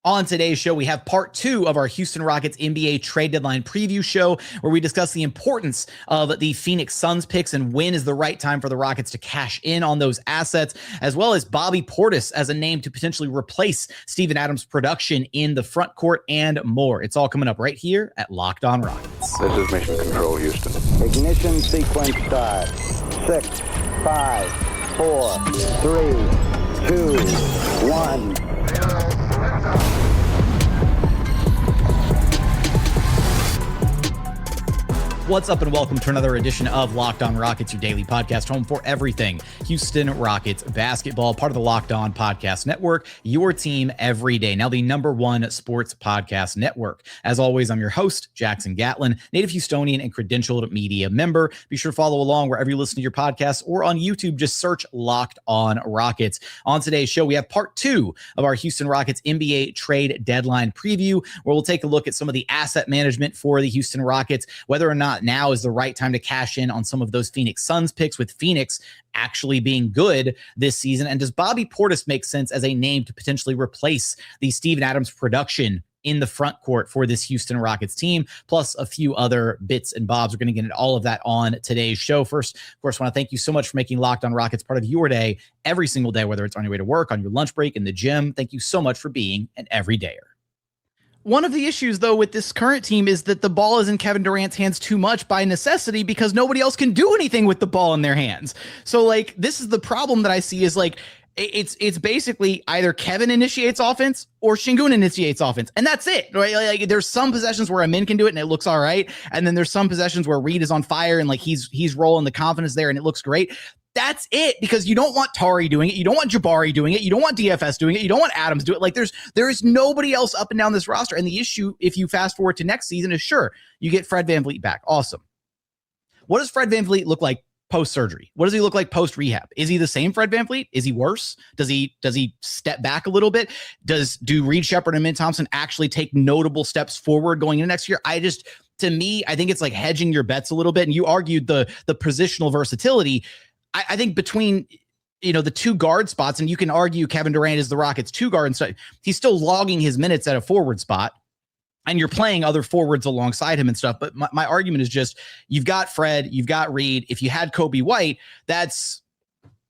On today's show, we have part 2 of our Houston Rockets NBA trade deadline preview show, where we discuss the importance of the Phoenix Suns picks and when is the right time for the Rockets to cash in on those assets, as well as Bobby Portis as a name to potentially replace Steven Adams' production in the front court and more. It's all coming up right here at Locked On Rockets. This is Mission Control, Houston. Ignition sequence start. 6, 5, 4, 3, 2, 1. What's up and welcome to another edition of Locked On Rockets, your daily podcast home for everything Houston Rockets basketball, part of the Locked On Podcast Network, your team every day. Now the #1 sports podcast network. As always, I'm your host, Jackson Gatlin, native Houstonian and credentialed media member. Be sure to follow along wherever you listen to your podcasts or on YouTube. Just search Locked On Rockets. On today's show, we have part 2 of our Houston Rockets NBA trade deadline preview, where we'll take a look at some of the asset management for the Houston Rockets, whether or not now is the right time to cash in on some of those Phoenix Suns picks, with Phoenix actually being good this season. And does Bobby Portis make sense as a name to potentially replace the Steven Adams production in the front court for this Houston Rockets team, plus a few other bits and bobs? We're going to get into all of that on today's show. First, of course, I want to thank you so much for making Locked On Rockets part of your day every single day, whether it's on your way to work, on your lunch break, in the gym. Thank you so much for being an everydayer. One of the issues, though, with this current team is that the ball is in Kevin Durant's hands too much by necessity, because nobody else can do anything with the ball in their hands. So, like, this is the problem that I see is, like, it's basically either Kevin initiates offense or Sengun initiates offense, and that's it, right? Like, there's some possessions where Amen can do it and it looks all right, and then there's some possessions where Reed is on fire and, like, he's rolling the confidence there and it looks great. That's it, because you don't want Tari doing it. You don't want Jabari doing it. You don't want DFS doing it. You don't want Adams doing it. Like, there is nobody else up and down this roster. And the issue, if you fast forward to next season, is sure, you get Fred VanVleet back. Awesome. What does Fred VanVleet look like post-surgery? What does he look like post-rehab? Is he the same Fred VanVleet? Is he worse? Does he step back a little bit? Do Reed Sheppard and Amen Thompson actually take notable steps forward going into next year? To me, I think it's like hedging your bets a little bit. And you argued the positional versatility. I think between, the 2 guard spots, and you can argue Kevin Durant is the Rockets' 2 guard, and so he's still logging his minutes at a forward spot, and you're playing other forwards alongside him and stuff. But my argument is just, you've got Fred, you've got Reed. If you had Coby White, that's,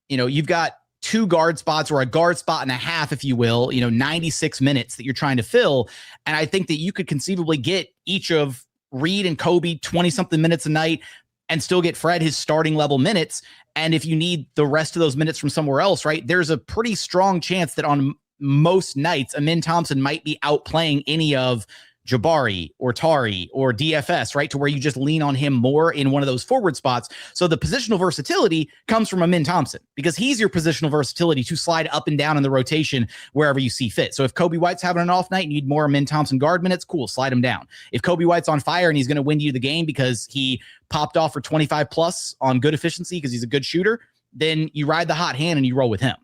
you've got 2 guard spots, or a guard spot and a half, if you will, 96 minutes that you're trying to fill. And I think that you could conceivably get each of Reed and Coby 20-something minutes a night and still get Fred his starting level minutes. And if you need the rest of those minutes from somewhere else, right, there's a pretty strong chance that on most nights, Amen Thompson might be outplaying any of Jabari or Tari or DFS, right, to where you just lean on him more in one of those forward spots. So the positional versatility comes from Amen Thompson, because he's your positional versatility to slide up and down in the rotation wherever you see fit. So if Coby White's having an off night and you need more Amen Thompson guard minutes, cool, slide him down. If Coby White's on fire and he's going to win you the game because he popped off for 25 plus on good efficiency because he's a good shooter, then you ride the hot hand and you roll with him.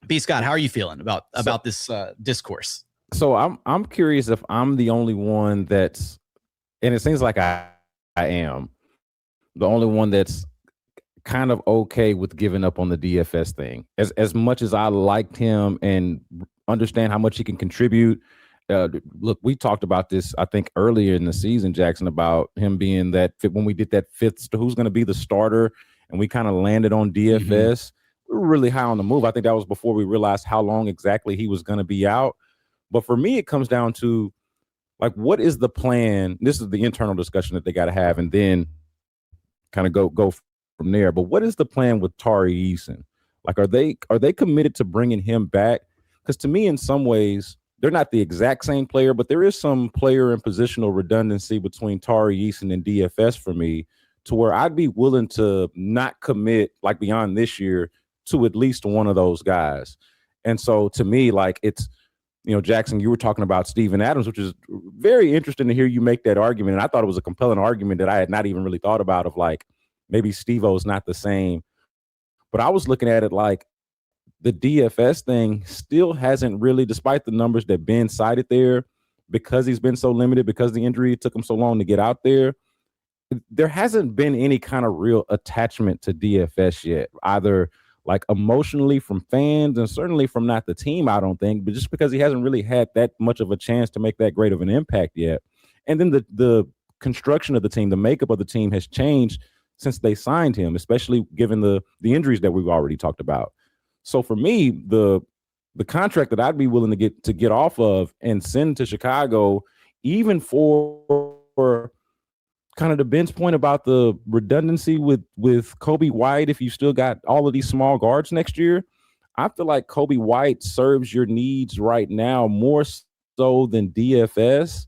B. Scott, how are you feeling about this discourse? So I'm curious if I'm the only one that's, and it seems like I am the only one that's kind of okay with giving up on the DFS thing. As much as I liked him and understand how much he can contribute. Look, we talked about this, I think, earlier in the season, Jackson, about him being that fit when we did that fifth, who's going to be the starter, and we kind of landed on DFS. Mm-hmm. We were really high on the move. I think that was before we realized how long exactly he was going to be out. But for me, it comes down to, like, what is the plan? This is the internal discussion that they got to have, and then kind of go from there. But what is the plan with Tari Eason? Like, are they committed to bringing him back? Because to me, in some ways, they're not the exact same player, but there is some player and positional redundancy between Tari Eason and DFS for me, to where I'd be willing to not commit, like, beyond this year to at least one of those guys. And so to me, like, it's, Jackson, you were talking about Steven Adams, which is very interesting to hear you make that argument. And I thought it was a compelling argument that I had not even really thought about, of like, maybe Steve-O's not the same. But I was looking at it like the DFS thing still hasn't really, despite the numbers that Ben cited there, because he's been so limited, because the injury took him so long to get out there, there hasn't been any kind of real attachment to DFS yet, either like emotionally from fans and certainly from not the team, I don't think, but just because he hasn't really had that much of a chance to make that great of an impact yet. And then the construction of the team, the makeup of the team has changed since they signed him, especially given the injuries that we've already talked about. So for me, the contract that I'd be willing to get off of and send to Chicago, even for kind of the Ben's point about the redundancy with Coby White, if you still got all of these small guards next year, I feel like Coby White serves your needs right now more so than DFS.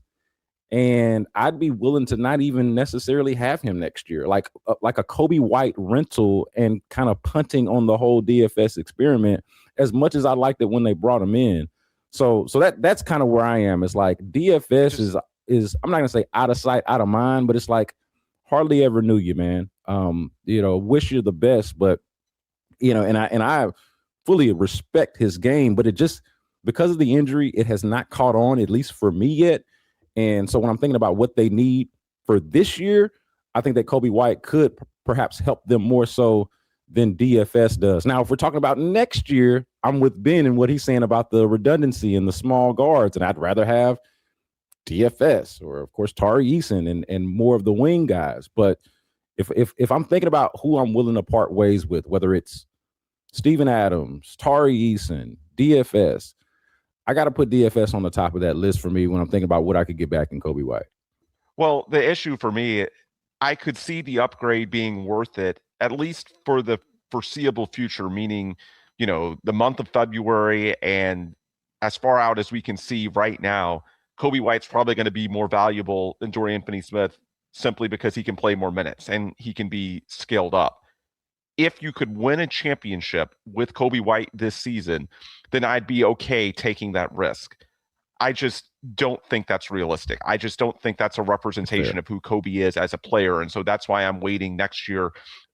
And I'd be willing to not even necessarily have him next year, like a Coby White rental and kind of punting on the whole DFS experiment, as much as I liked it when they brought him in. So that's kind of where I am. It's like DFS is I'm not gonna say out of sight, out of mind, but it's like hardly ever knew you, man. Wish you the best, but and I fully respect his game, but it just, because of the injury, it has not caught on, at least for me yet. And so when I'm thinking about what they need for this year, I think that Coby White could perhaps help them more so than DFS does. Now, if we're talking about next year, I'm with Ben and what he's saying about the redundancy and the small guards, and I'd rather have DFS or, of course, Tari, Eason and more of the wing guys. But if I'm thinking about who I'm willing to part ways with, whether it's Steven Adams, Tari Eason, DFS, I got to put DFS on the top of that list for me when I'm thinking about what I could get back in Coby White. Well, the issue for me, I could see the upgrade being worth it, at least for the foreseeable future, meaning, the month of February and as far out as we can see right now, Coby White's probably going to be more valuable than Dorian Finney-Smith simply because he can play more minutes and he can be scaled up. If you could win a championship with Coby White this season, then I'd be okay taking that risk. I just don't think that's realistic. I just don't think that's a representation of who Coby is as a player. And so that's why I'm waiting next year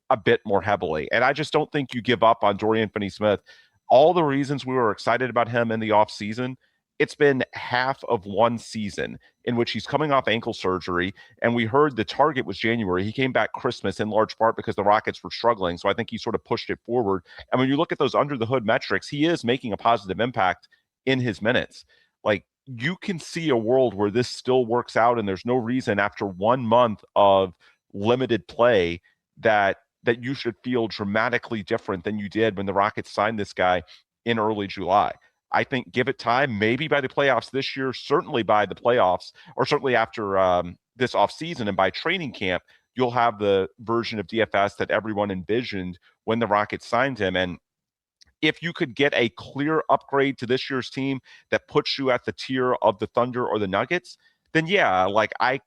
a bit more heavily. And I just don't think you give up on Dorian Finney-Smith. All the reasons we were excited about him in the offseason, it's been half of one season in which he's coming off ankle surgery, and we heard the target was January. He came back Christmas in large part because the Rockets were struggling, so I think he sort of pushed it forward. And when you look at those under-the-hood metrics, he is making a positive impact in his minutes. Like, you can see a world where this still works out, and there's no reason after 1 month of limited play that you should feel dramatically different than you did when the Rockets signed this guy in early July. I think give it time, maybe by the playoffs this year, certainly by the playoffs, or certainly after this offseason and by training camp, you'll have the version of DFS that everyone envisioned when the Rockets signed him. And if you could get a clear upgrade to this year's team that puts you at the tier of the Thunder or the Nuggets, then yeah, like I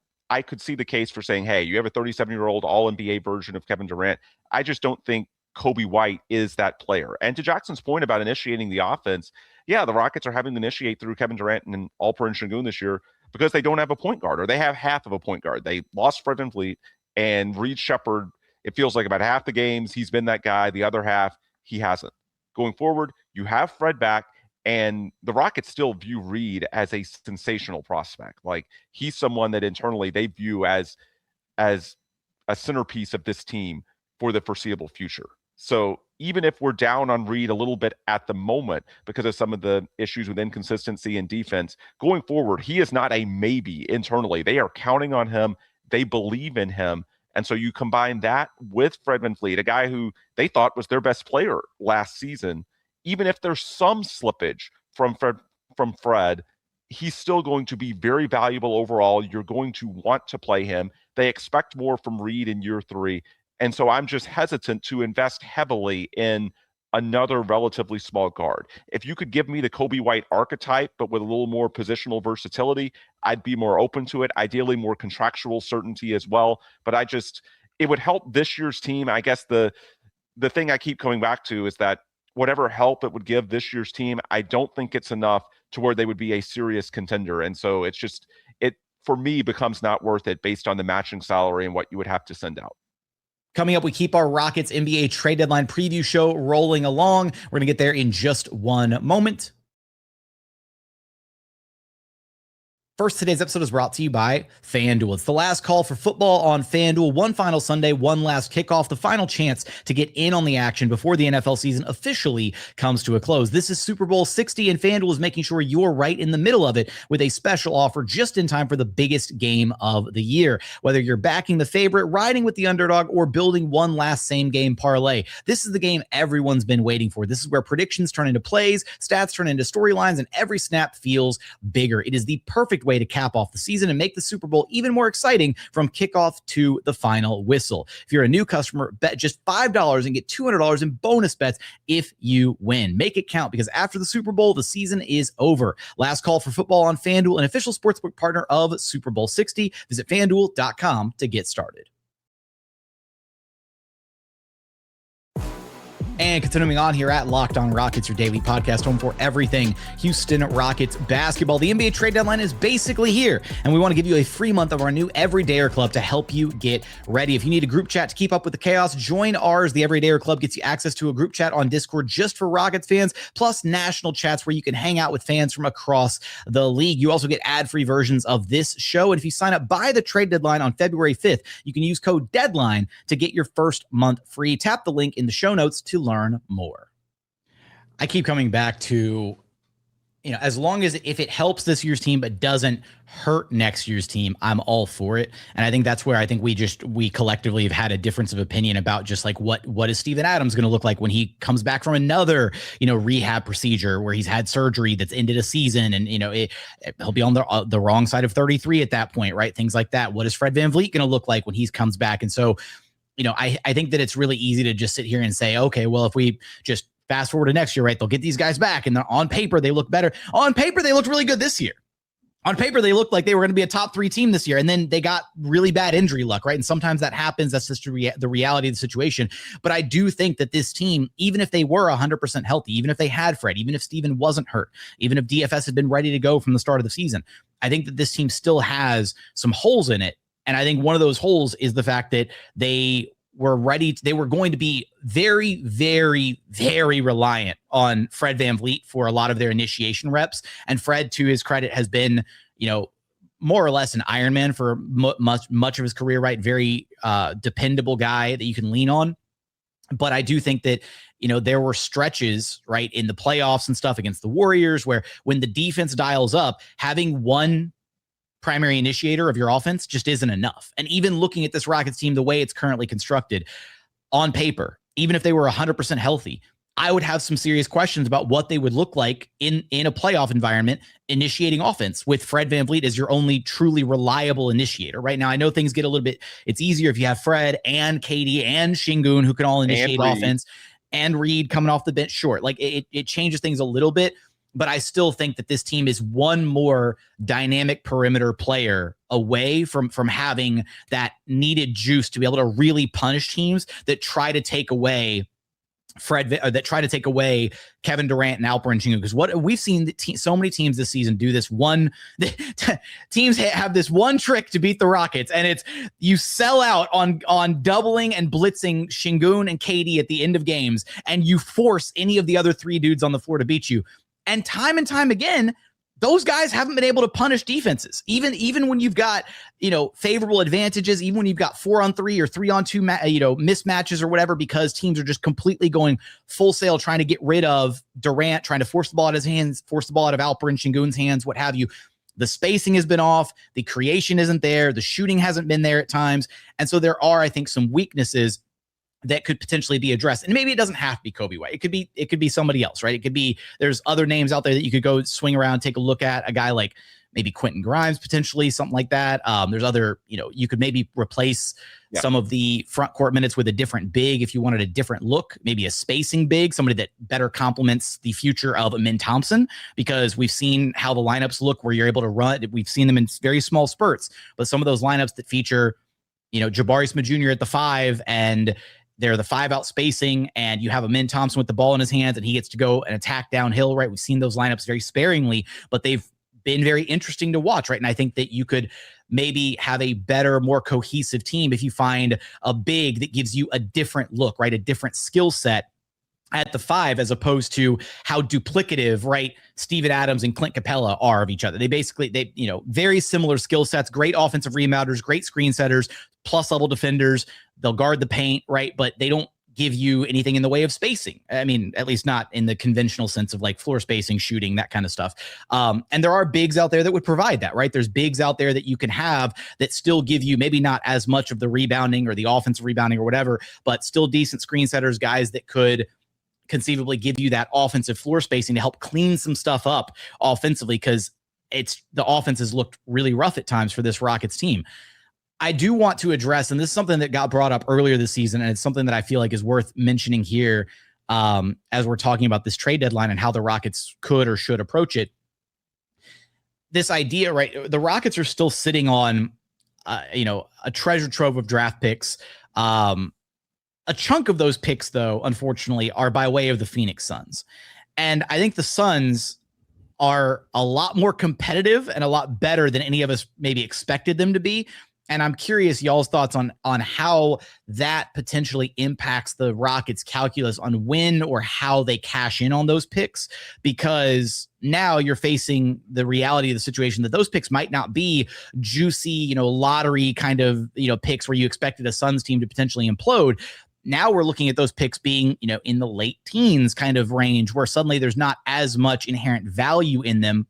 could see the case for saying, hey, you have a 37-year-old all-NBA version of Kevin Durant. I just don't think Coby White is that player. And to Jackson's point about initiating the offense, yeah, the Rockets are having to initiate through Kevin Durant and Alperen Sengun this year because they don't have a point guard, or they have half of a point guard. They lost Fred VanVleet, and Reed Sheppard, it feels like about half the games he's been that guy. The other half, he hasn't. Going forward, you have Fred back, and the Rockets still view Reed as a sensational prospect. Like, he's someone that internally they view as a centerpiece of this team for the foreseeable future. So even if we're down on Reed a little bit at the moment because of some of the issues with inconsistency and defense, going forward, he is not a maybe internally. They are counting on him. They believe in him. And so you combine that with Fred VanVleet, a guy who they thought was their best player last season. Even if there's some slippage from Fred, he's still going to be very valuable overall. You're going to want to play him. They expect more from Reed in year 3. And so I'm just hesitant to invest heavily in another relatively small guard. If you could give me the Coby White archetype, but with a little more positional versatility, I'd be more open to it. Ideally, more contractual certainty as well. But it would help this year's team. I guess the thing I keep coming back to is that whatever help it would give this year's team, I don't think it's enough to where they would be a serious contender. And so it for me becomes not worth it based on the matching salary and what you would have to send out. Coming up, we keep our Rockets NBA trade deadline preview show rolling along. We're going to get there in just one moment. First, today's episode is brought to you by FanDuel. It's the last call for football on FanDuel. One final Sunday, one last kickoff, the final chance to get in on the action before the NFL season officially comes to a close. This is Super Bowl 60, and FanDuel is making sure you're right in the middle of it with a special offer just in time for the biggest game of the year. Whether you're backing the favorite, riding with the underdog, or building one last same-game parlay, this is the game everyone's been waiting for. This is where predictions turn into plays, stats turn into storylines, and every snap feels bigger. It is the perfect way to cap off the season and make the Super Bowl even more exciting from kickoff to the final whistle. If you're a new customer, bet just $5 and get $200 in bonus bets if you win. Make it count, because after the Super Bowl, the season is over. Last call for football on FanDuel, an official sportsbook partner of Super Bowl 60. Visit FanDuel.com to get started. And continuing on here at Locked On Rockets, your daily podcast home for everything Houston Rockets basketball. The NBA trade deadline is basically here, and we want to give you a free month of our new Everydayer Club to help you get ready. If you need a group chat to keep up with the chaos, join ours. The Everydayer Club gets you access to a group chat on Discord just for Rockets fans, plus national chats where you can hang out with fans from across the league. You also get ad-free versions of this show, and if you sign up by the trade deadline on February 5th, you can use code DEADLINE to get your first month free. Tap the link in the show notes to learn more. I keep coming back to, as long as if it helps this year's team but doesn't hurt next year's team, I'm all for it. And I think that's where I think we collectively have had a difference of opinion about just like what is Steven Adams going to look like when he comes back from another, rehab procedure where he's had surgery that's ended a season, and he'll be on the wrong side of 33 at that point, right? Things like that. What is Fred VanVleet going to look like when he comes back? And so I think that it's really easy to just sit here and say, okay, well, if we just fast forward to next year, right, they'll get these guys back, and on paper, they look better. On paper, they looked really good this year. On paper, they looked like they were going to be a top 3 team this year, and then they got really bad injury luck, right? And sometimes that happens. That's just the reality of the situation. But I do think that this team, even if they were 100% healthy, even if they had Fred, even if Steven wasn't hurt, even if DFS had been ready to go from the start of the season, I think that this team still has some holes in it. And I think one of those holes is the fact that they were going to be very, very, very reliant on Fred VanVleet for a lot of their initiation reps. And Fred, to his credit, has been, more or less an Iron Man for much of his career, right? Very dependable guy that you can lean on. But I do think that, there were stretches, right, in the playoffs and stuff against the Warriors where when the defense dials up, having one primary initiator of your offense just isn't enough. And even looking at this Rockets team, the way it's currently constructed on paper, even if they were 100% healthy, I would have some serious questions about what they would look like in a playoff environment initiating offense with Fred VanVleet as your only truly reliable initiator. Right now, I know things get a little bit, it's easier if you have Fred and KD and Sengun who can all initiate offense, and Reed coming off the bench short. Like it changes things a little bit. But I still think that this team is one more dynamic perimeter player away from having that needed juice to be able to really punish teams that try to take away that try to take away Kevin Durant and Alperen Sengun. Because what we've seen so many teams this season do this teams have this one trick to beat the Rockets, and it's you sell out on doubling and blitzing Sengun and KD at the end of games, and you force any of the other 3 dudes on the floor to beat you. And time again, those guys haven't been able to punish defenses. Even when you've got, favorable advantages, even when you've got 4-on-3 or 3-on-2, mismatches or whatever, because teams are just completely going full sail trying to get rid of Durant, trying to force the ball out of his hands, force the ball out of Alperen Sengun's hands, what have you. The spacing has been off. The creation isn't there. The shooting hasn't been there at times. And so there are, I think, some weaknesses that could potentially be addressed. And maybe it doesn't have to be Coby White. It could be somebody else, right? It could be, there's other names out there that you could go swing around, take a look at. A guy like maybe Quentin Grimes, potentially, something like that. There's other, you could maybe replace some of the front court minutes with a different big if you wanted a different look, maybe a spacing big, somebody that better complements the future of Amen Thompson, because we've seen how the lineups look where you're able to run. We've seen them in very small spurts, but some of those lineups that feature, Jabari Smith Jr. at the 5, and they're the 5 out spacing, and you have Amen Thompson with the ball in his hands, and he gets to go and attack downhill, right? We've seen those lineups very sparingly, but they've been very interesting to watch, right? And I think that you could maybe have a better, more cohesive team if you find a big that gives you a different look, right? A different skill set at the 5, as opposed to how duplicative, right, Steven Adams and Clint Capela are of each other. They very similar skill sets, great offensive rebounders, great screen setters, plus level defenders. They'll guard the paint, right? But they don't give you anything in the way of spacing. I mean, at least not in the conventional sense of like floor spacing, shooting, that kind of stuff. And there are bigs out there that would provide that, right? There's bigs out there that you can have that still give you maybe not as much of the rebounding or the offensive rebounding or whatever, but still decent screen setters, guys that could conceivably give you that offensive floor spacing to help clean some stuff up offensively, because the offense has looked really rough at times for this Rockets team. I do want to address, and this is something that got brought up earlier this season, and it's something that I feel like is worth mentioning here as we're talking about this trade deadline and how the Rockets could or should approach it. This idea, right? The Rockets are still sitting on, a treasure trove of draft picks. A chunk of those picks, though, unfortunately, are by way of the Phoenix Suns. And I think the Suns are a lot more competitive and a lot better than any of us maybe expected them to be. And I'm curious y'all's thoughts on how that potentially impacts the Rockets' calculus on when or how they cash in on those picks, because now you're facing the reality of the situation that those picks might not be juicy, lottery kind of, picks where you expected a Suns team to potentially implode. Now we're looking at those picks being, in the late teens kind of range, where suddenly there's not as much inherent value in them.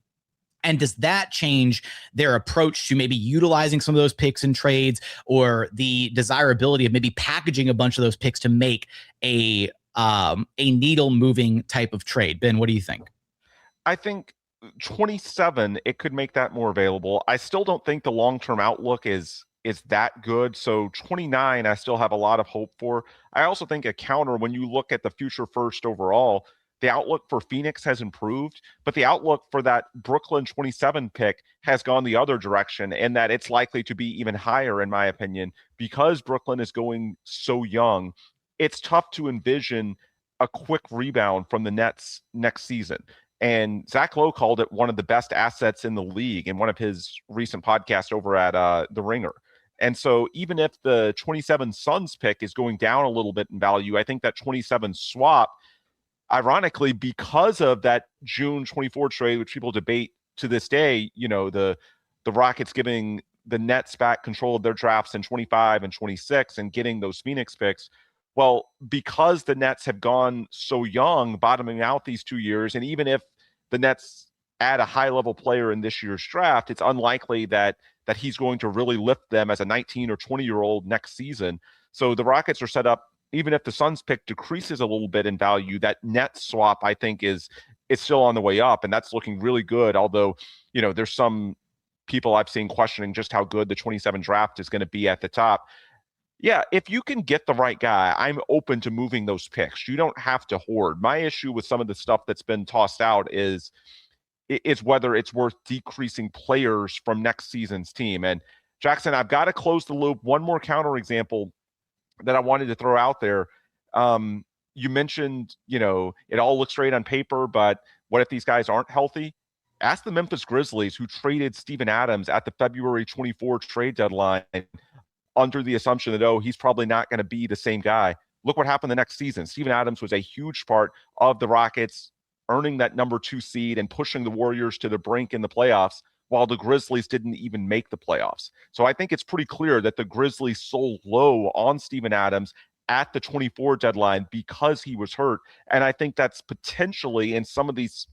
And does that change their approach to maybe utilizing some of those picks in trades, or the desirability of maybe packaging a bunch of those picks to make a needle moving type of trade? Ben, what do you think? I think 27, it could make that more available. I still don't think the long-term outlook is that good. So 29, I still have a lot of hope for. I also think a counter, when you look at the future first overall, the outlook for Phoenix has improved, but the outlook for that Brooklyn 27 pick has gone the other direction, and that it's likely to be even higher, in my opinion, because Brooklyn is going so young. It's tough to envision a quick rebound from the Nets next season. And Zach Lowe called it one of the best assets in the league in one of his recent podcasts over at The Ringer. And so even if the 27 Suns pick is going down a little bit in value, I think that 27 swap, ironically, because of that June 24 trade, which people debate to this day, the Rockets giving the Nets back control of their drafts in 25 and 26 and getting those Phoenix picks. Well, because the Nets have gone so young, bottoming out these 2 years, and even if the Nets add a high-level player in this year's draft, it's unlikely that he's going to really lift them as a 19 or 20-year-old next season. So the Rockets are set up, even if the Suns pick decreases a little bit in value, that net swap, I think, is still on the way up, and that's looking really good. Although, there's some people I've seen questioning just how good the 27 draft is going to be at the top. Yeah, if you can get the right guy, I'm open to moving those picks. You don't have to hoard. My issue with some of the stuff that's been tossed out is whether it's worth decreasing players from next season's team. And Jackson, I've got to close the loop. One more counter example that I wanted to throw out there. You mentioned, it all looks great on paper, but what if these guys aren't healthy? Ask the Memphis Grizzlies, who traded Steven Adams at the February 24 trade deadline under the assumption that, he's probably not going to be the same guy. Look what happened the next season. Steven Adams was a huge part of the Rockets earning that number 2 seed and pushing the Warriors to the brink in the playoffs, while the Grizzlies didn't even make the playoffs. So I think it's pretty clear that the Grizzlies sold low on Steven Adams at the 24 deadline because he was hurt. And I think that's potentially in some of these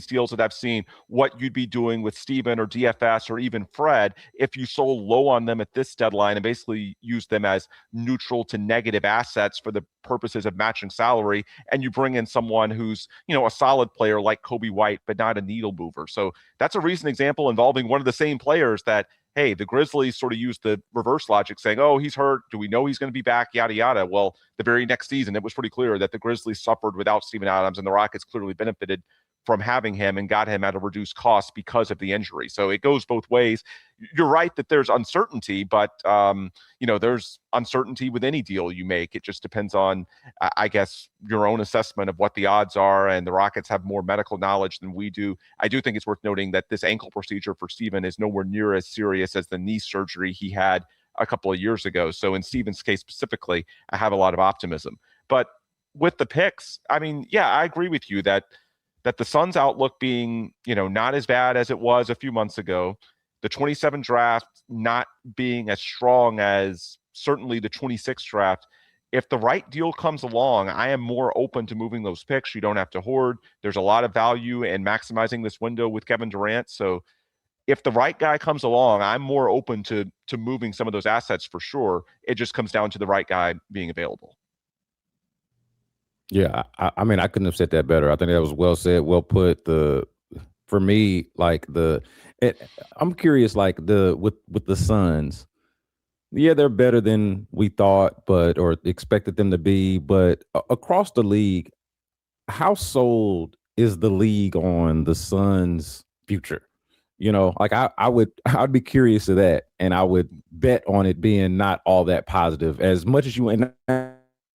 deals that I've seen, what you'd be doing with Steven or DFS or even Fred if you sold low on them at this deadline and basically use them as neutral to negative assets for the purposes of matching salary, and you bring in someone who's, a solid player like Coby White, but not a needle mover. So that's a recent example involving one of the same players that, hey, the Grizzlies sort of used the reverse logic saying, he's hurt. Do we know he's going to be back? Yada, yada. Well, the very next season, it was pretty clear that the Grizzlies suffered without Steven Adams, and the Rockets clearly benefited from having him and got him at a reduced cost because of the injury. So it goes both ways. You're right that there's uncertainty, but there's uncertainty with any deal you make. It just depends on, I guess, your own assessment of what the odds are, and the Rockets have more medical knowledge than we do. I do think it's worth noting that this ankle procedure for Steven is nowhere near as serious as the knee surgery he had a couple of years ago. So in Steven's case specifically, I have a lot of optimism. But with the picks, I mean, yeah, I agree with you that the Suns' outlook being, not as bad as it was a few months ago, the 27 draft not being as strong as certainly the 26 draft. If the right deal comes along, I am more open to moving those picks. You don't have to hoard. There's a lot of value in maximizing this window with Kevin Durant. So if the right guy comes along, I'm more open to moving some of those assets for sure. It just comes down to the right guy being available. Yeah, I mean, I couldn't have said that better. I think that was well said, well put. For me, I'm curious, with the Suns. Yeah, they're better than we thought, or expected them to be. But across the league, how sold is the league on the Suns' future? I'd be curious of that, and I would bet on it being not all that positive. As much as you, and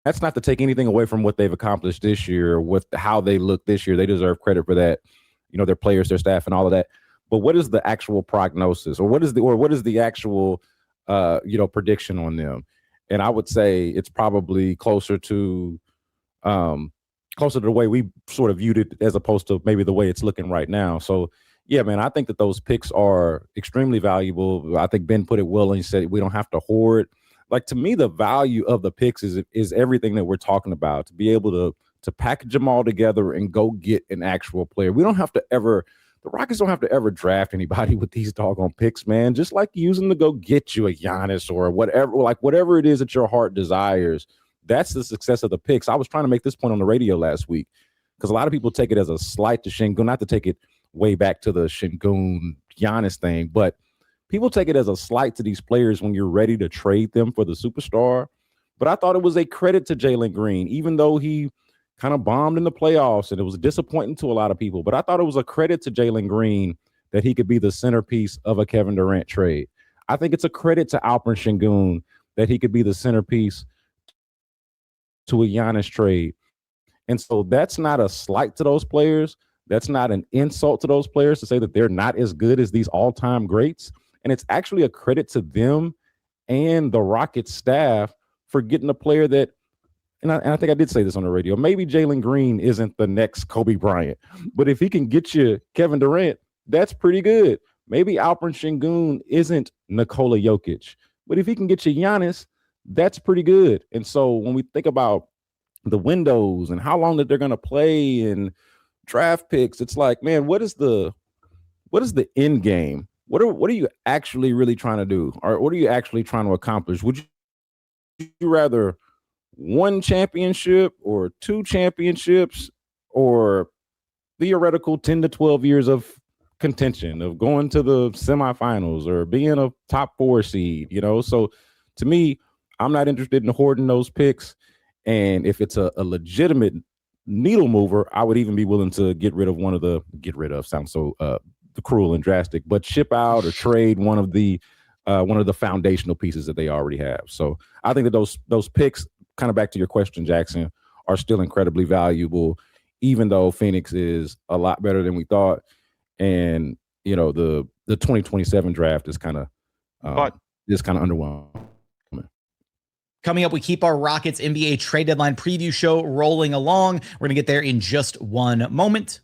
that's not to take anything away from what they've accomplished this year, with how they look this year. They deserve credit for that. Their players, their staff, and all of that. But what is the actual prognosis, or what is the actual prediction on them? And I would say it's probably closer to the way we sort of viewed it, as opposed to maybe the way it's looking right now. So yeah, man, I think that those picks are extremely valuable. I think Ben put it well, and he said we don't have to hoard. To me, the value of the picks is everything that we're talking about, to be able to package them all together and go get an actual player. The Rockets don't have to ever draft anybody with these doggone picks, man. Just use them to go get you a Giannis or whatever it is that your heart desires. That's the success of the picks. I was trying to make this point on the radio last week, because a lot of people take it as a slight to Sengun, not to take it way back to the Sengun Giannis thing, but people take it as a slight to these players when you're ready to trade them for the superstar. But I thought it was a credit to Jalen Green, even though he kind of bombed in the playoffs and it was disappointing to a lot of people. But I thought it was a credit to Jalen Green that he could be the centerpiece of a Kevin Durant trade. I think it's a credit to Alperen Sengun that he could be the centerpiece to a Giannis trade. And so that's not a slight to those players. That's not an insult to those players to say that they're not as good as these all-time greats. And it's actually a credit to them and the Rockets staff for getting a player that, and I think I did say this on the radio, maybe Jalen Green isn't the next Kobe Bryant, but if he can get you Kevin Durant, that's pretty good. Maybe Alperen Sengun isn't Nikola Jokic, but if he can get you Giannis, that's pretty good. And so when we think about the windows and how long that they're going to play and draft picks, it's man, what is the end game? What are you actually really trying to do? Or what are you actually trying to accomplish? Would you rather one championship or two championships, or theoretical 10 to 12 years of contention, of going to the semifinals or being a top 4 seed? So to me, I'm not interested in hoarding those picks. And if it's a legitimate needle mover, I would even be willing to get rid of sounds so cruel and drastic, but ship out or trade one of the foundational pieces that they already have. So I think that those picks, kind of back to your question, Jackson, are still incredibly valuable, even though Phoenix is a lot better than we thought. And the 2027 draft is kind of underwhelming. Coming up, we keep our Rockets NBA trade deadline preview show rolling along. We're going to get there in just one moment.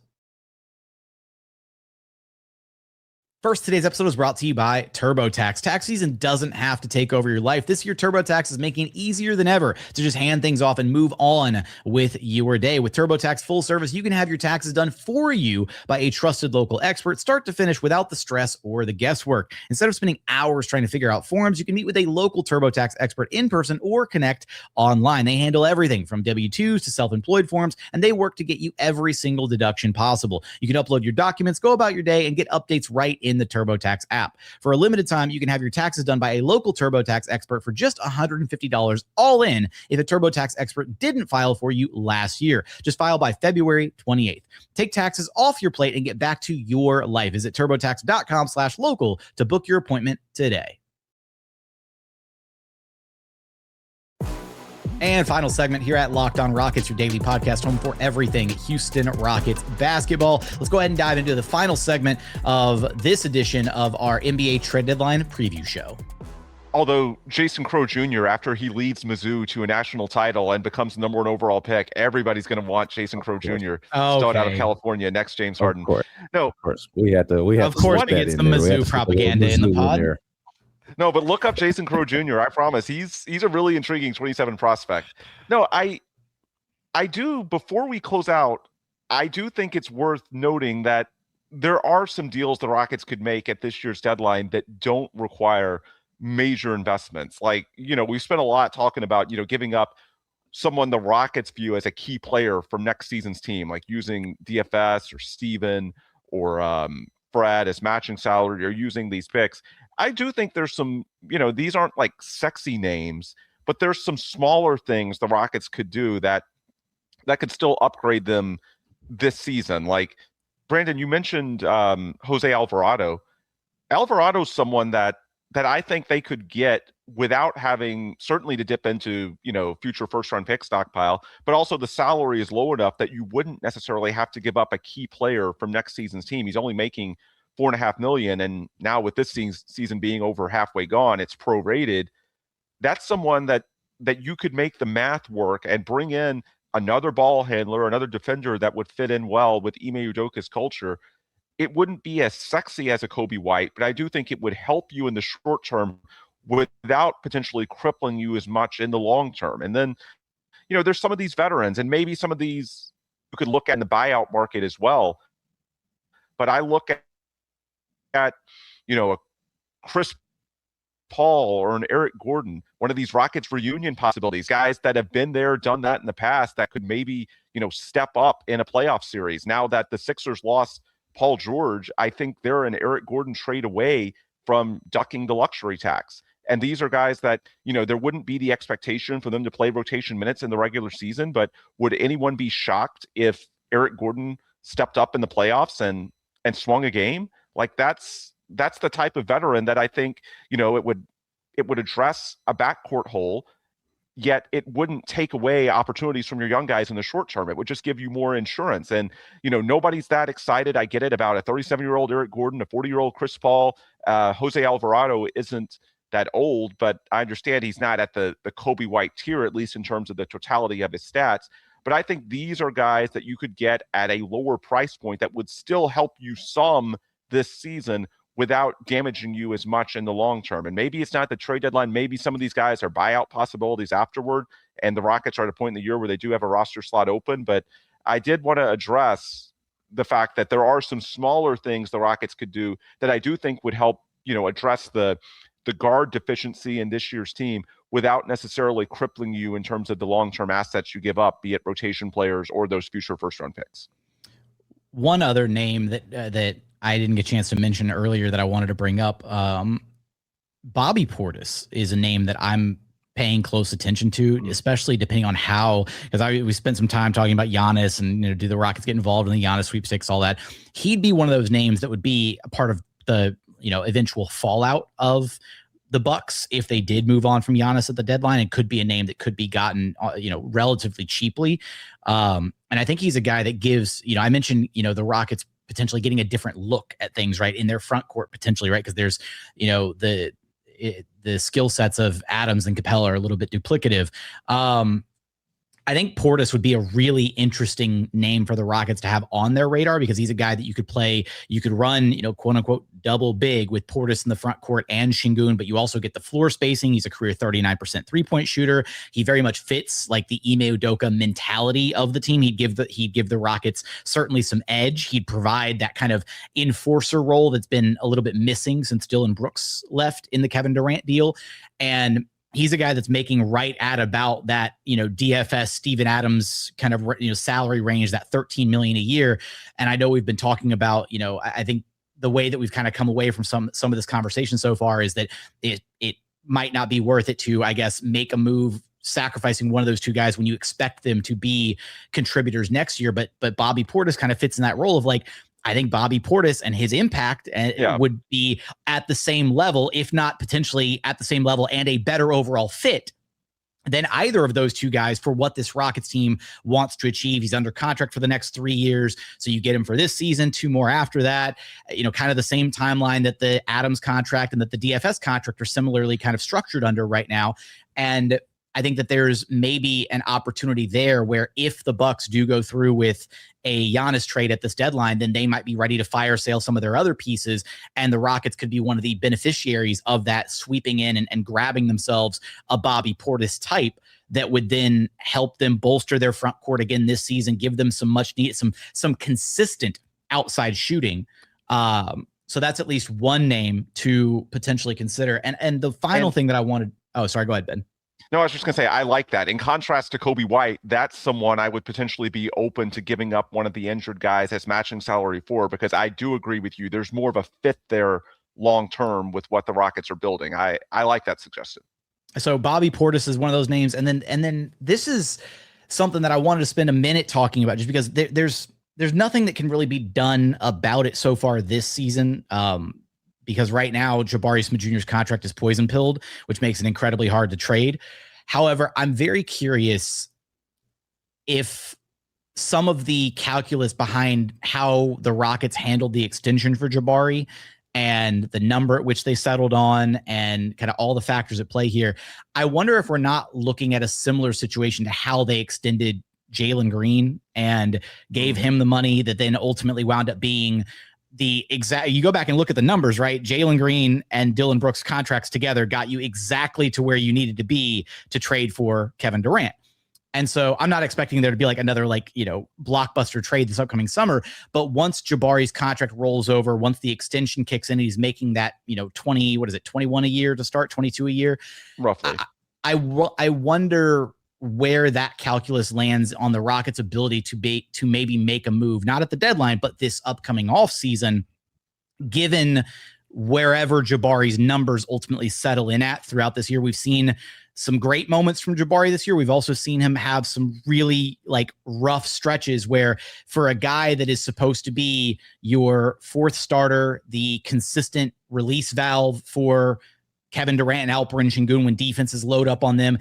First, today's episode is brought to you by TurboTax. Tax season doesn't have to take over your life. This year, TurboTax is making it easier than ever to just hand things off and move on with your day. With TurboTax full service, you can have your taxes done for you by a trusted local expert, start to finish, without the stress or the guesswork. Instead of spending hours trying to figure out forms, you can meet with a local TurboTax expert in person or connect online. They handle everything from W-2s to self-employed forms, and they work to get you every single deduction possible. You can upload your documents, go about your day, and get updates right in the TurboTax app. For a limited time, you can have your taxes done by a local TurboTax expert for just $150 all in if a TurboTax expert didn't file for you last year. Just file by February 28th. Take taxes off your plate and get back to your life. Visit TurboTax.com/local to book your appointment today. And final segment here at Locked On Rockets, your daily podcast home for everything Houston Rockets basketball. Let's go ahead and dive into the final segment of this edition of our NBA trade deadline preview show. Although Jason Crow Jr., after he leads Mizzou to a national title and becomes the #1 overall pick, everybody's going to want Jason Crow Jr. stud out of California, next James Harden. No, of course. We had to of course, to get some Mizzou propaganda in the pod. No, but look up Jason Crow Jr. I promise he's a really intriguing 27 prospect. No, I do, before we close out, I do think it's worth noting that there are some deals the Rockets could make at this year's deadline that don't require major investments. Like, we spent a lot talking about, giving up someone the Rockets view as a key player from next season's team, like using DFS or Steven or Fred as matching salary, or using these picks. I do think there's some, these aren't like sexy names, but there's some smaller things the Rockets could do that could still upgrade them this season. Like, Brandon, you mentioned Jose Alvarado. Alvarado's someone that I think they could get without having certainly to dip into, future first-round pick stockpile, but also the salary is low enough that you wouldn't necessarily have to give up a key player from next season's team. He's only making $4.5 million, and now with this season being over halfway gone, it's prorated. That's someone that you could make the math work and bring in another ball handler, another defender that would fit in well with Ime Udoka's culture. It wouldn't be as sexy as a Coby White, but I do think it would help you in the short term without potentially crippling you as much in the long term. And then, there's some of these veterans, and maybe some of these you could look at in the buyout market as well. But I look at a Chris Paul or an Eric Gordon, one of these Rockets reunion possibilities, guys that have been there, done that in the past, that could maybe, step up in a playoff series. Now that the Sixers lost Paul George, I think they're an Eric Gordon trade away from ducking the luxury tax. And these are guys that, there wouldn't be the expectation for them to play rotation minutes in the regular season, but would anyone be shocked if Eric Gordon stepped up in the playoffs and swung a game? Like, that's the type of veteran that I think, it would address a backcourt hole, yet it wouldn't take away opportunities from your young guys in the short term. It would just give you more insurance. And, nobody's that excited, I get it, about a 37-year-old Eric Gordon, a 40-year-old Chris Paul. Jose Alvarado isn't that old, but I understand he's not at the Coby White tier, at least in terms of the totality of his stats. But I think these are guys that you could get at a lower price point that would still help you some this season without damaging you as much in the long term. And maybe it's not the trade deadline. Maybe some of these guys are buyout possibilities afterward, and the Rockets are at a point in the year where they do have a roster slot open. But I did want to address the fact that there are some smaller things the Rockets could do that I do think would help, address the guard deficiency in this year's team without necessarily crippling you in terms of the long-term assets you give up, be it rotation players or those future first-round picks. One other name that I didn't get a chance to mention earlier that I wanted to bring up, Bobby Portis is a name that I'm paying close attention to, especially depending on how, because we spent some time talking about Giannis and, do the Rockets get involved in the Giannis sweepstakes, all that. He'd be one of those names that would be a part of the, eventual fallout of the Bucks if they did move on from Giannis at the deadline. It could be a name that could be gotten, relatively cheaply. And I think he's a guy that gives, I mentioned, the Rockets potentially getting a different look at things, right, in their front court potentially, right? Because there's, the skill sets of Adams and Capela are a little bit duplicative. I think Portis would be a really interesting name for the Rockets to have on their radar, because he's a guy that you could run, quote unquote, double big with Portis in the front court and Sengun, but you also get the floor spacing. He's a career 39% 3-point shooter. He very much fits like the Ime Udoka mentality of the team. He'd give the Rockets certainly some edge. He'd provide that kind of enforcer role that's been a little bit missing since Dillon Brooks left in the Kevin Durant deal. And he's a guy that's making right at about that, DFS Steven Adams kind of, salary range, that $13 million a year. And I know we've been talking about, I think the way that we've kind of come away from some of this conversation so far is that it might not be worth it to, I guess, make a move sacrificing one of those two guys when you expect them to be contributors next year. But Bobby Portis kind of fits in that role of, like, I think Bobby Portis and his impact would be at the same level, if not potentially at the same level, and a better overall fit than either of those two guys for what this Rockets team wants to achieve. He's under contract for the next 3 years. So you get him for this season, 2 more after that, kind of the same timeline that the Adams contract and that the DFS contract are similarly kind of structured under right now. And I think that there's maybe an opportunity there where if the Bucks do go through with a Giannis trade at this deadline, then they might be ready to fire sale some of their other pieces. And the Rockets could be one of the beneficiaries of that, sweeping in and grabbing themselves a Bobby Portis type that would then help them bolster their front court again this season, give them some much needed, some consistent outside shooting. So that's at least one name to potentially consider. And the final thing that I wanted, oh, sorry, go ahead, Ben. No, I was just going to say, I like that. In contrast to Coby White, that's someone I would potentially be open to giving up one of the injured guys as matching salary for, because I do agree with you. There's more of a fit there long-term with what the Rockets are building. I like that suggestion. So Bobby Portis is one of those names. And then this is something that I wanted to spend a minute talking about, just because there's nothing that can really be done about it so far this season. Because right now, Jabari Smith Jr.'s contract is poison pilled, which makes it incredibly hard to trade. However, I'm very curious if some of the calculus behind how the Rockets handled the extension for Jabari and the number at which they settled on and kind of all the factors at play here, I wonder if we're not looking at a similar situation to how they extended Jalen Green and gave him the money that then ultimately wound up being the exact, you go back and look at the numbers, right? Jalen Green and Dillon Brooks contracts together got you exactly to where you needed to be to trade for Kevin Durant. And so I'm not expecting there to be like another blockbuster trade this upcoming summer. But once Jabari's contract rolls over, once the extension kicks in, and he's making that, 21 a year to start, 22 a year. Roughly. I wonder where that calculus lands on the Rockets' ability to maybe make a move, not at the deadline, but this upcoming offseason, given wherever Jabari's numbers ultimately settle in at throughout this year. We've seen some great moments from Jabari this year. We've also seen him have some really rough stretches where, for a guy that is supposed to be your fourth starter, the consistent release valve for Kevin Durant and Alperen Sengun when defenses load up on them,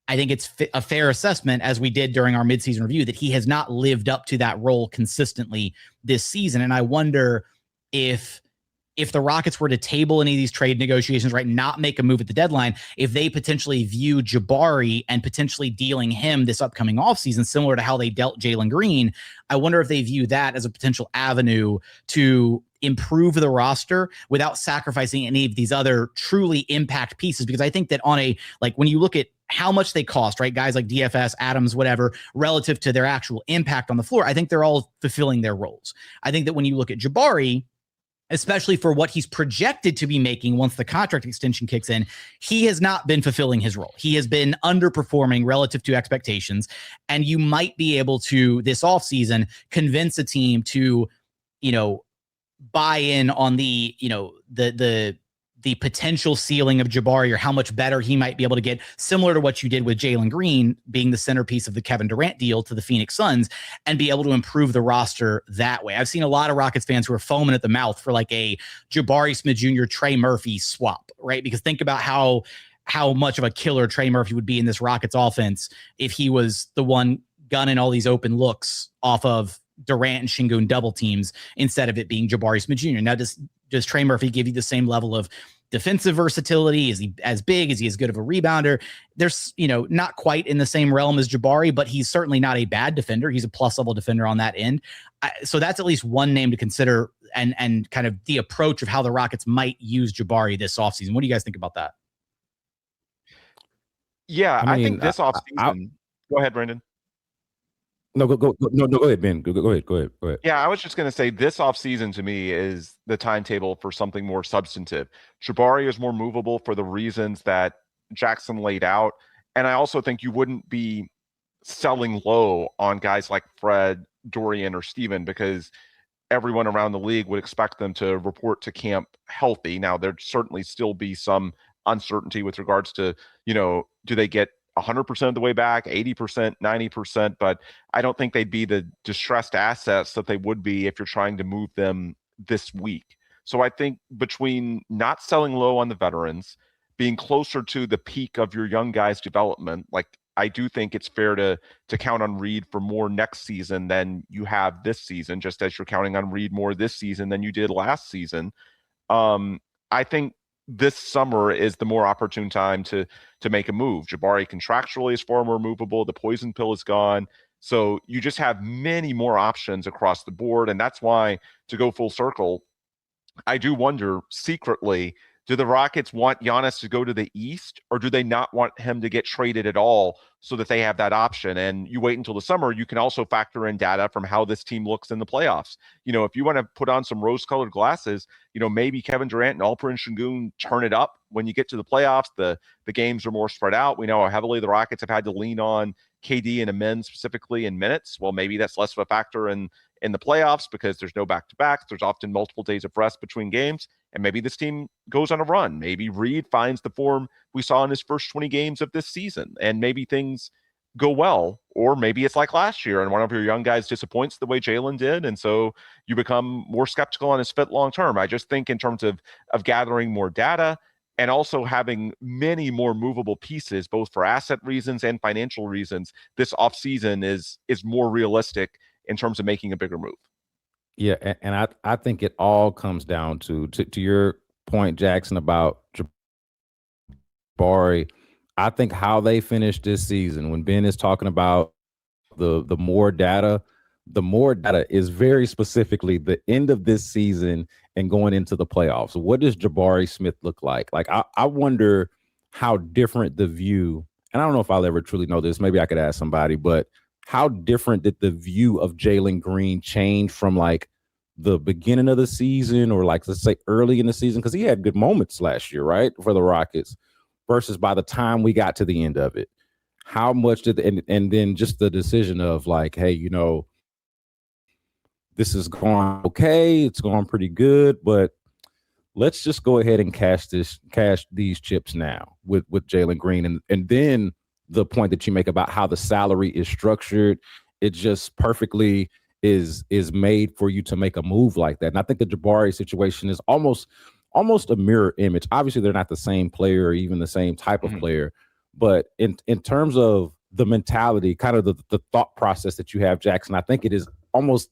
I think it's a fair assessment, as we did during our midseason review, that he has not lived up to that role consistently this season. And I wonder if the Rockets were to table any of these trade negotiations, right, not make a move at the deadline, if they potentially view Jabari and potentially dealing him this upcoming offseason, similar to how they dealt Jalen Green, I wonder if they view that as a potential avenue to improve the roster without sacrificing any of these other truly impact pieces. Because I think that when you look at how much they cost, right, guys like DFS, Adams, whatever, relative to their actual impact on the floor, I think they're all fulfilling their roles. I think that when you look at Jabari, especially for what he's projected to be making once the contract extension kicks in, he has not been fulfilling his role. He has been underperforming relative to expectations. And you might be able to, this offseason, convince a team to, buy in on the potential ceiling of Jabari, or how much better he might be able to get, similar to what you did with Jalen Green being the centerpiece of the Kevin Durant deal to the Phoenix Suns, and be able to improve the roster that way. I've seen a lot of Rockets fans who are foaming at the mouth for a Jabari Smith Jr. Trey Murphy swap, right? Because think about how much of a killer Trey Murphy would be in this Rockets offense if he was the one gunning all these open looks off of Durant and Sengun double teams instead of it being Jabari Smith Jr. Now, does Trey Murphy give you the same level of defensive versatility? Is he as big? Is he as good of a rebounder? There's, not quite in the same realm as Jabari, but he's certainly not a bad defender. He's a plus level defender on that end. So that's at least one name to consider, and kind of the approach of how the Rockets might use Jabari this offseason. What do you guys think about that? Yeah, I think this offseason. Go ahead, Brendan. No, go ahead, Ben. Go ahead. Yeah, I was just going to say this offseason to me is the timetable for something more substantive. Jabari is more movable for the reasons that Jackson laid out. And I also think you wouldn't be selling low on guys like Fred, Dorian, or Steven, because everyone around the league would expect them to report to camp healthy. Now, there'd certainly still be some uncertainty with regards to, do they get 100% of the way back, 80%, 90%, but I don't think they'd be the distressed assets that they would be if you're trying to move them this week. So I think between not selling low on the veterans, being closer to the peak of your young guys' development, like I do think it's fair to count on Reed for more next season than you have this season, just as you're counting on Reed more this season than you did last season. I think this summer is the more opportune time to make a move. Jabari contractually is far more movable. The poison pill is gone. So you just have many more options across the board. And that's why, to go full circle, I do wonder secretly, do the Rockets want Giannis to go to the East, or do they not want him to get traded at all so that they have that option? And you wait until the summer, you can also factor in data from how this team looks in the playoffs. You know, if you want to put on some rose-colored glasses, you know, maybe Kevin Durant and Alperen Sengun turn it up when you get to the playoffs. The games are more spread out. We know how heavily the Rockets have had to lean on KD and Amen specifically in minutes. Well, maybe that's less of a factor in the playoffs because there's no back-to-backs. There's often multiple days of rest between games. And maybe this team goes on a run. Maybe Reed finds the form we saw in his first 20 games of this season. And maybe things go well. Or maybe it's like last year and one of your young guys disappoints the way Jalen did. And so you become more skeptical on his fit long-term. I just think in terms of gathering more data and also having many more movable pieces, both for asset reasons and financial reasons, this offseason is more realistic in terms of making a bigger move. Yeah, and I think it all comes down to your point, Jackson, about Jabari. I think how they finish this season, when Ben is talking about the more data is very specifically the end of this season and going into the playoffs. What does Jabari Smith look like? Like, I wonder how different the view, and I don't know if I'll ever truly know this, maybe I could ask somebody, but how different did the view of Jalen Green change from like the beginning of the season, or like, let's say early in the season? Because he had good moments last year, right, for the Rockets, versus by the time we got to the end of it. How much did, and then just the decision of like, hey, you know, this is going okay, it's going pretty good, but let's just go ahead and cash these chips now with Jalen Green. And then the point that you make about how the salary is structured, it just perfectly is made for you to make a move like that. And I think the Jabari situation is almost a mirror image. Obviously, they're not the same player or even the same type of player, but in terms of the mentality, kind of the thought process that you have, Jackson, I think it is almost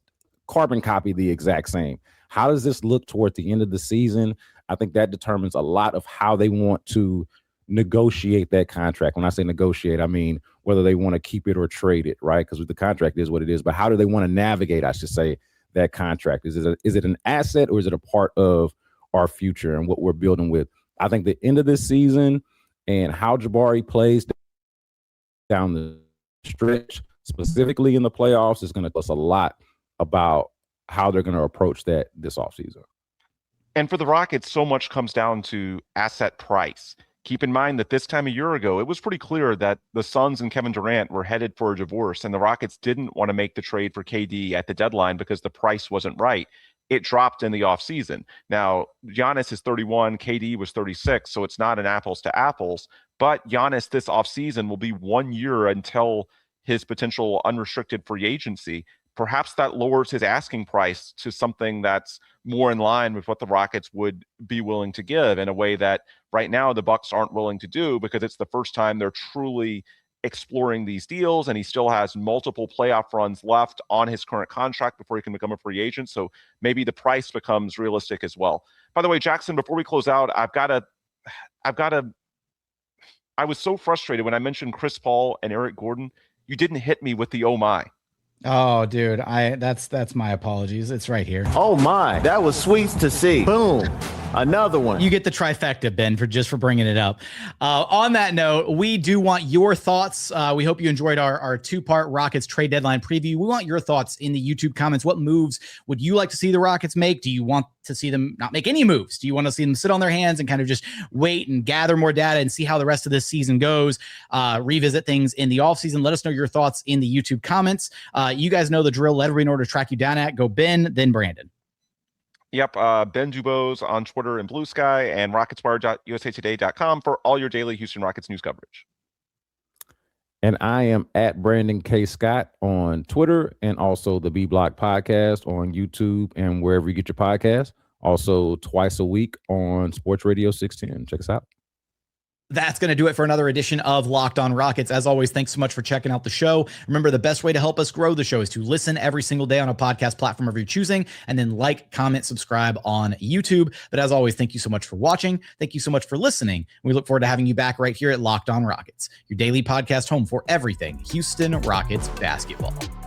carbon copy the exact same. How does this look toward the end of the season? I think that determines a lot of how they want to negotiate that contract. When I say negotiate, I mean whether they want to keep it or trade it, right? Because the contract is what it is. But how do they want to navigate, I should say, that contract? Is it an asset, or is it a part of our future and what we're building with? I think the end of this season and how Jabari plays down the stretch, specifically in the playoffs, is going to tell us a lot about how they're going to approach that this offseason. And for the Rockets, so much comes down to asset price. Keep in mind that this time a year ago, it was pretty clear that the Suns and Kevin Durant were headed for a divorce, and the Rockets didn't want to make the trade for KD at the deadline because the price wasn't right. It dropped in the offseason. Now, Giannis is 31, KD was 36, so it's not an apples to apples, but Giannis this offseason will be 1 year until his potential unrestricted free agency. Perhaps that lowers his asking price to something that's more in line with what the Rockets would be willing to give, in a way that right now the Bucks aren't willing to do, because it's the first time they're truly exploring these deals, and he still has multiple playoff runs left on his current contract before he can become a free agent. So maybe the price becomes realistic as well. By the way, Jackson, before we close out, I was so frustrated when I mentioned Chris Paul and Eric Gordon. You didn't hit me with the oh my. Oh, dude, that's my apologies. It's right here. Oh my, that was sweet to see. Boom. Another one. You get the trifecta, Ben, for bringing it up. On that note, we do want your thoughts. We hope you enjoyed our two-part Rockets trade deadline preview. We want your thoughts in the YouTube comments. What moves would you like to see the Rockets make? Do you want to see them not make any moves? Do you want to see them sit on their hands and kind of just wait and gather more data and see how the rest of this season goes? Revisit things in the offseason. Let us know your thoughts in the YouTube comments. You guys know the drill. Let everybody know where to track you down at. Go Ben, then Brandon. Yep, Ben DuBose on Twitter and Blue Sky, and RocketsWire.usatoday.com for all your daily Houston Rockets news coverage. And I am at Brandon K. Scott on Twitter, and also the B Block Podcast on YouTube and wherever you get your podcasts. Also twice a week on Sports Radio 610. Check us out. That's going to do it for another edition of Locked On Rockets. As always, thanks so much for checking out the show. Remember, the best way to help us grow the show is to listen every single day on a podcast platform of your choosing, and then like, comment, subscribe on YouTube. But as always, thank you so much for watching. Thank you so much for listening. We look forward to having you back right here at Locked On Rockets, your daily podcast home for everything Houston Rockets basketball.